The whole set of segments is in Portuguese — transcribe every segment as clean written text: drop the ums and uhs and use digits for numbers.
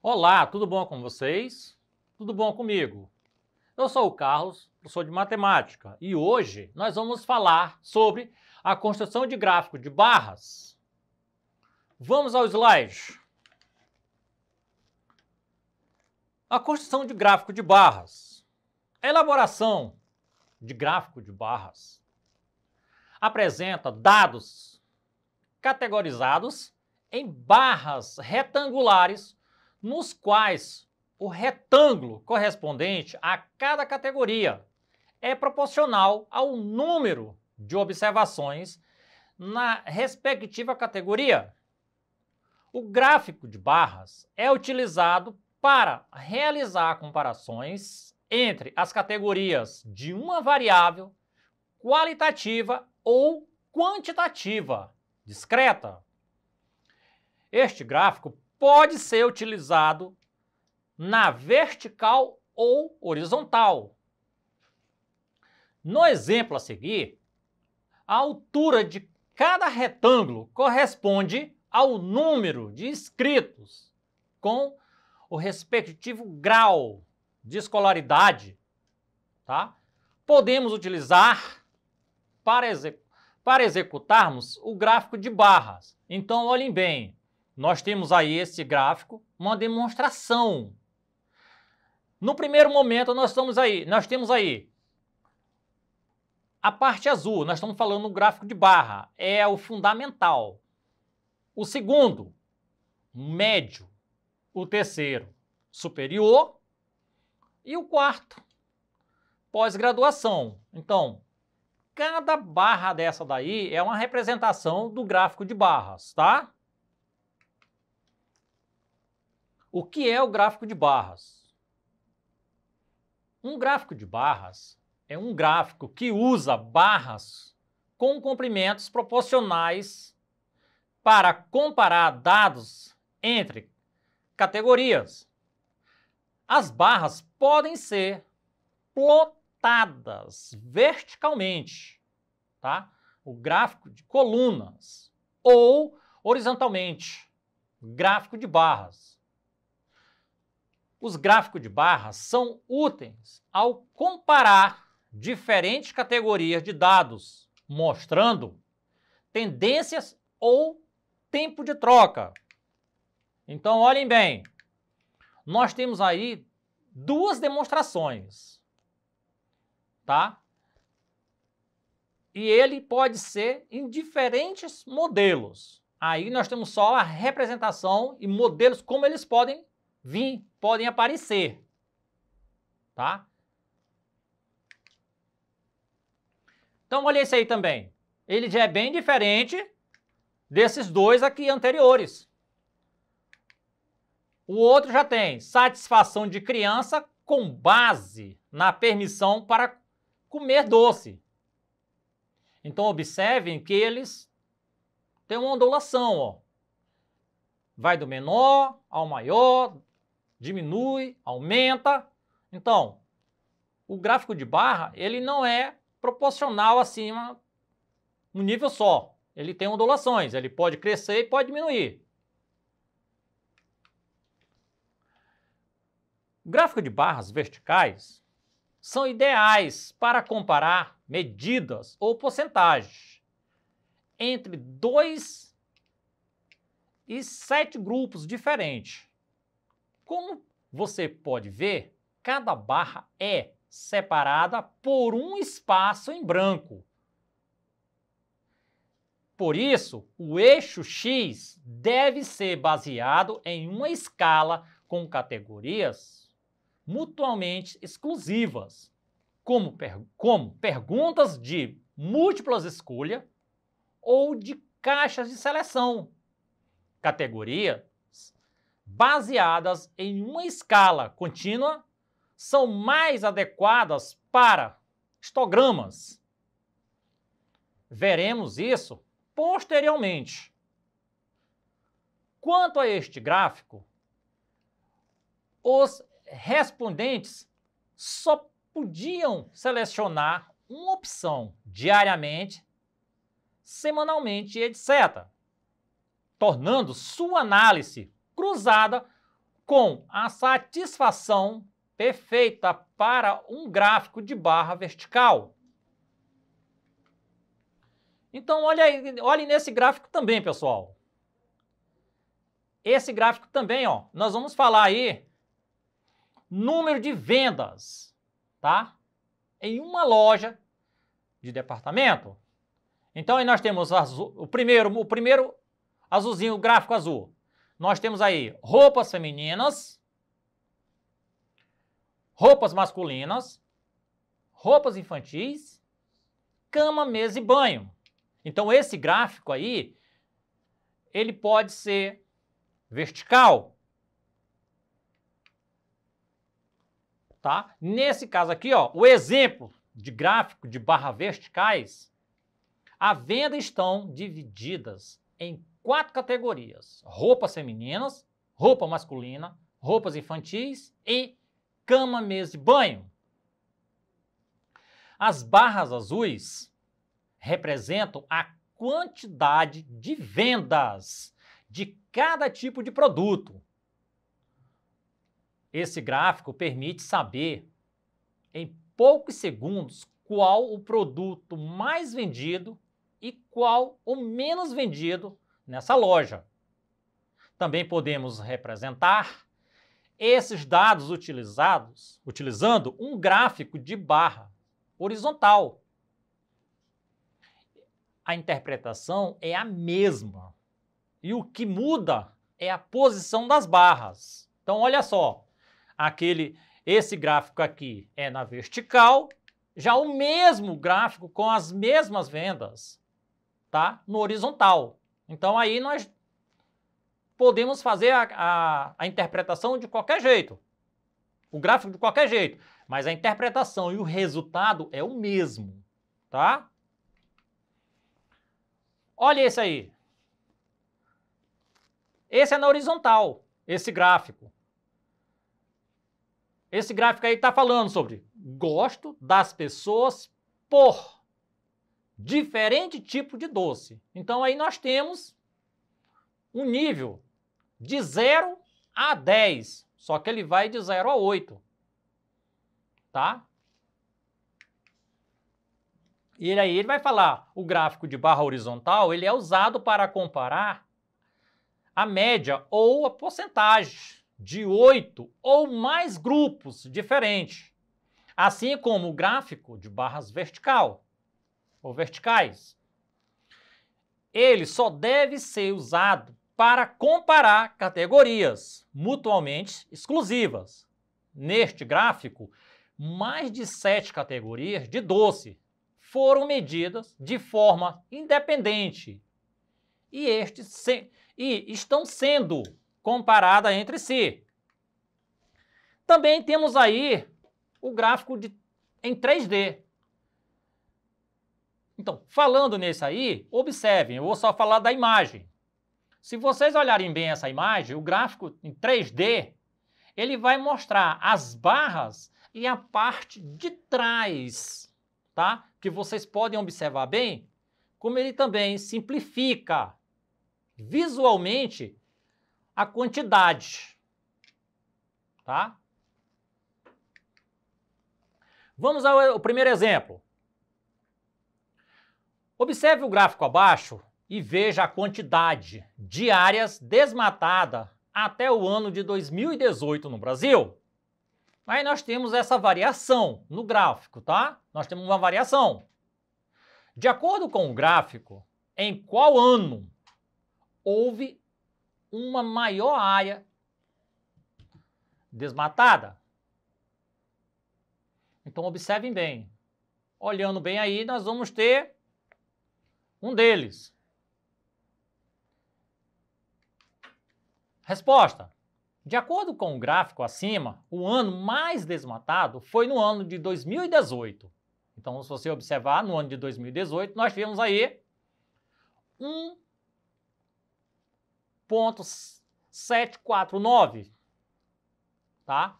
Olá, tudo bom com vocês? Tudo bom comigo? Eu sou o Carlos, professor de matemática, e hoje nós vamos falar sobre a construção de gráfico de barras. Vamos ao slide. A construção de gráfico de barras. A elaboração de gráfico de barras apresenta dados categorizados em barras retangulares, nos quais o retângulo correspondente a cada categoria é proporcional ao número de observações na respectiva categoria. O gráfico de barras é utilizado para realizar comparações entre as categorias de uma variável qualitativa ou quantitativa discreta. Este gráfico pode ser utilizado na vertical ou horizontal. No exemplo a seguir, a altura de cada retângulo corresponde ao número de inscritos com o respectivo grau de escolaridade, tá? Podemos utilizar para executarmos o gráfico de barras. Então, olhem bem, nós temos aí esse gráfico, uma demonstração. No primeiro momento, nós temos aí a parte azul, nós estamos falando no gráfico de barra, é o fundamental. O segundo, médio. O terceiro, superior. E o quarto, pós-graduação. Então, cada barra dessa daí é uma representação do gráfico de barras, tá? O que é o gráfico de barras? Um gráfico de barras é um gráfico que usa barras com comprimentos proporcionais para comparar dados entre categorias. As barras podem ser plotadas verticalmente, tá? O gráfico de colunas, ou horizontalmente, gráfico de barras. Os gráficos de barras são úteis ao comparar diferentes categorias de dados, mostrando tendências ou tempo de troca. Então, olhem bem, nós temos aí duas demonstrações, tá? E ele pode ser em diferentes modelos. Aí nós temos só a representação e modelos como eles podem vir, podem aparecer, tá? Então, olha esse aí também. Ele já é bem diferente desses dois aqui anteriores. O outro já tem satisfação de criança com base na permissão para comer doce. Então, observem que eles têm uma ondulação, ó. Vai do menor ao maior, diminui, aumenta. Então, o gráfico de barra, ele não é proporcional acima no nível só. Ele tem ondulações, ele pode crescer e pode diminuir. O gráfico de barras verticais são ideais para comparar medidas ou porcentagens entre 2 e 7 grupos diferentes. Como você pode ver, cada barra é separada por um espaço em branco. Por isso, o eixo X deve ser baseado em uma escala com categorias mutuamente exclusivas, como perguntas de múltiplas escolhas ou de caixas de seleção. Categorias baseadas em uma escala contínua são mais adequadas para histogramas. Veremos isso posteriormente. Quanto a este gráfico, os respondentes só podiam selecionar uma opção diariamente, semanalmente, etc., tornando sua análise cruzada com a satisfação perfeita para um gráfico de barra vertical. Então, olhe nesse gráfico também, pessoal. Esse gráfico também, ó, nós vamos falar aí número de vendas, tá? Em uma loja de departamento. Então, aí nós temos o primeiro azulzinho, o gráfico azul. Nós temos aí roupas femininas, roupas masculinas, roupas infantis, cama, mesa e banho. Então, esse gráfico aí, ele pode ser vertical, tá? Nesse caso aqui, ó, o exemplo de gráfico de barra verticais, a venda estão divididas em 4 categorias: roupas femininas, roupa masculina, roupas infantis e cama, mesa e banho. As barras azuis representam a quantidade de vendas de cada tipo de produto. Esse gráfico permite saber em poucos segundos qual o produto mais vendido e qual o menos vendido nessa loja. Também podemos representar esses dados utilizando um gráfico de barra horizontal. A interpretação é a mesma e o que muda é a posição das barras. Então, olha só, esse gráfico aqui é na vertical, já o mesmo gráfico com as mesmas vendas, tá? No horizontal. Então, aí nós podemos fazer a interpretação de qualquer jeito, o gráfico de qualquer jeito, mas a interpretação e o resultado é o mesmo, tá? Olha esse aí. Esse é na horizontal, esse gráfico. Esse gráfico aí está falando sobre gosto das pessoas por diferente tipo de doce. Então aí nós temos um nível de 0 a 10, só que ele vai de 0 a 8, tá? E aí ele vai falar, o gráfico de barra horizontal, ele é usado para comparar a média ou a porcentagem de 8 ou mais grupos diferentes, assim como o gráfico de barras vertical ou verticais. Ele só deve ser usado para comparar categorias mutuamente exclusivas. Neste gráfico, mais de 7 categorias de doce foram medidas de forma independente e estão sendo comparadas entre si. Também temos aí o gráfico em 3D. Então, falando nesse aí, observem, eu vou só falar da imagem. Se vocês olharem bem essa imagem, o gráfico em 3D, ele vai mostrar as barras e a parte de trás, tá? Que vocês podem observar bem, como ele também simplifica visualmente a quantidade, tá? Vamos ao primeiro exemplo. Observe o gráfico abaixo e veja a quantidade de áreas desmatadas até o ano de 2018 no Brasil. Aí nós temos essa variação no gráfico, tá? Nós temos uma variação. De acordo com o gráfico, em qual ano houve uma maior área desmatada? Então, observem bem. Olhando bem aí, nós vamos ter um deles. Resposta. De acordo com o gráfico acima, o ano mais desmatado foi no ano de 2018. Então, se você observar, no ano de 2018, nós tivemos aí 1,749, tá?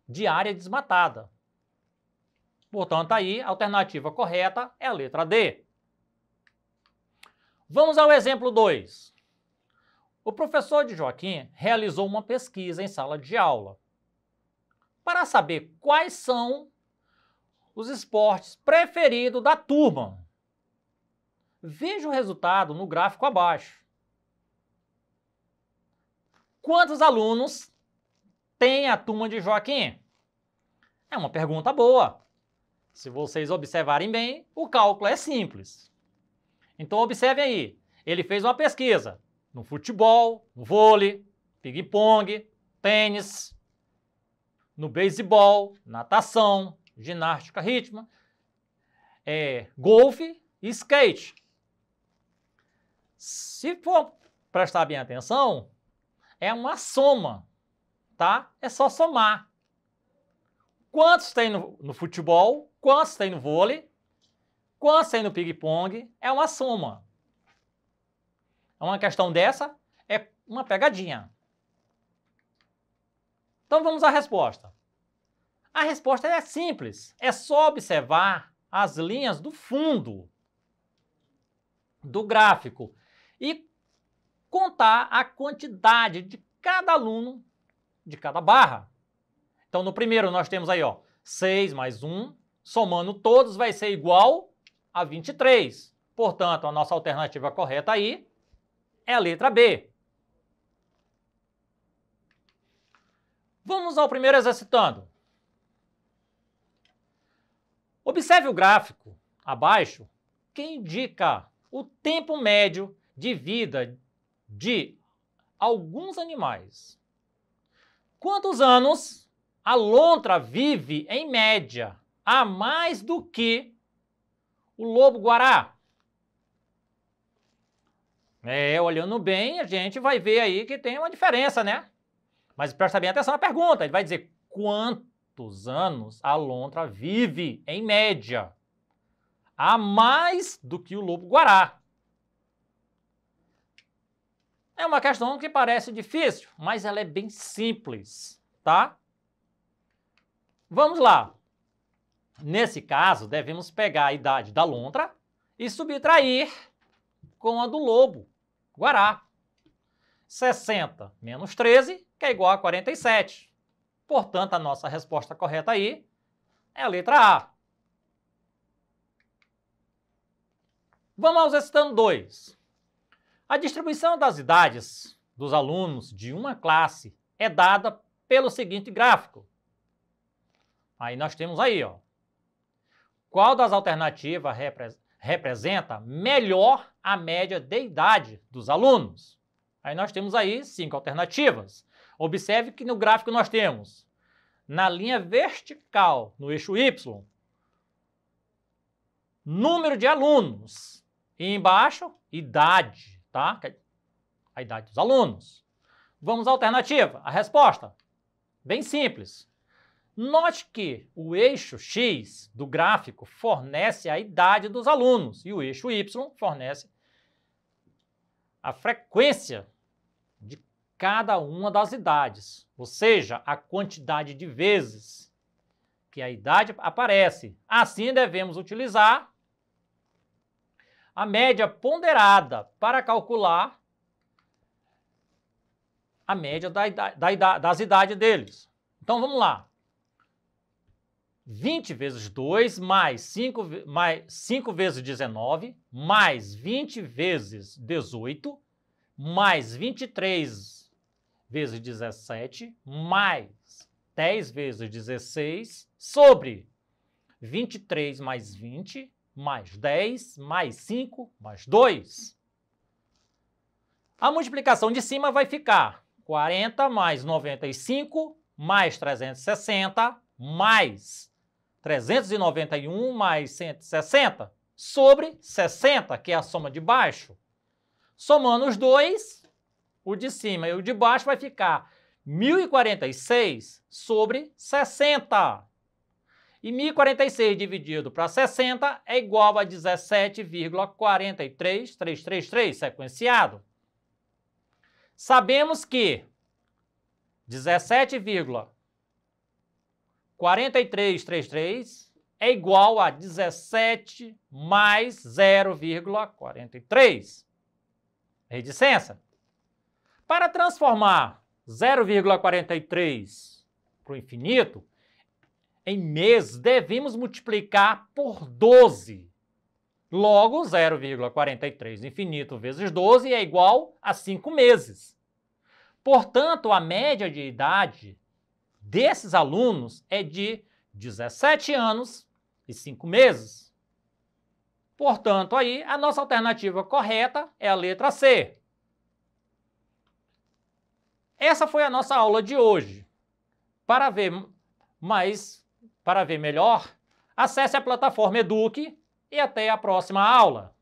De área desmatada. Portanto, aí a alternativa correta é a letra D. Vamos ao exemplo 2. O professor de Joaquim realizou uma pesquisa em sala de aula para saber quais são os esportes preferidos da turma. Veja o resultado no gráfico abaixo. Quantos alunos tem a turma de Joaquim? É uma pergunta boa. Se vocês observarem bem, o cálculo é simples. Então observem aí, ele fez uma pesquisa no futebol, no vôlei, ping-pong, tênis, no beisebol, natação, ginástica rítmica, golfe e skate. Se for prestar bem atenção, é uma soma, tá? É só somar. Quantos tem no futebol, quantos tem no vôlei, quantos tem no ping-pong, é uma soma. Uma questão dessa é uma pegadinha. Então vamos à resposta. A resposta é simples, é só observar as linhas do fundo do gráfico e contar a quantidade de cada aluno de cada barra. Então no primeiro nós temos aí, 6 mais 1, somando todos vai ser igual a 23. Portanto, a nossa alternativa correta aí é a letra B. Vamos ao primeiro exercitando. Observe o gráfico abaixo que indica o tempo médio de vida de alguns animais. Quantos anos a lontra vive, em média, a mais do que o lobo-guará? Olhando bem, a gente vai ver aí que tem uma diferença, né? Mas presta bem atenção na pergunta. Ele vai dizer quantos anos a lontra vive, em média, a mais do que o lobo-guará. É uma questão que parece difícil, mas ela é bem simples, tá? Vamos lá. Nesse caso, devemos pegar a idade da lontra e subtrair com a do lobo-guará. 60 menos 13, que é igual a 47. Portanto, a nossa resposta correta aí é a letra A. Vamos ao exercitando 2. A distribuição das idades dos alunos de uma classe é dada pelo seguinte gráfico. Aí nós temos aí, qual das alternativas representa melhor a média de idade dos alunos? Aí nós temos aí 5 alternativas. Observe que no gráfico nós temos, na linha vertical, no eixo Y, número de alunos e embaixo, idade, tá? A idade dos alunos. Vamos à alternativa. A resposta, bem simples. Note que o eixo X do gráfico fornece a idade dos alunos e o eixo Y fornece a frequência de cada uma das idades, ou seja, a quantidade de vezes que a idade aparece. Assim, devemos utilizar a média ponderada para calcular a média das idades deles. Então, vamos lá. 20 vezes 2 mais 5 vezes 19, mais 20 vezes 18, mais 23 vezes 17, mais 10 vezes 16, sobre 23 mais 20, mais 10, mais 5, mais 2. A multiplicação de cima vai ficar 40 mais 95, mais 360, mais 391 mais 160, sobre 60, que é a soma de baixo. Somando os dois, o de cima e o de baixo vai ficar 1046 sobre 60. E 1046 dividido para 60 é igual a 17,43333, sequenciado. Sabemos que 17,4333 é igual a 17 mais 0,43. Reticência? Para transformar 0,43 para o infinito, em meses, devemos multiplicar por 12. Logo, 0,43 infinito vezes 12 é igual a 5 meses. Portanto, a média de idade desses alunos é de 17 anos e 5 meses. Portanto, aí a nossa alternativa correta é a letra C. Essa foi a nossa aula de hoje. Para ver melhor, acesse a plataforma Eduque e até a próxima aula.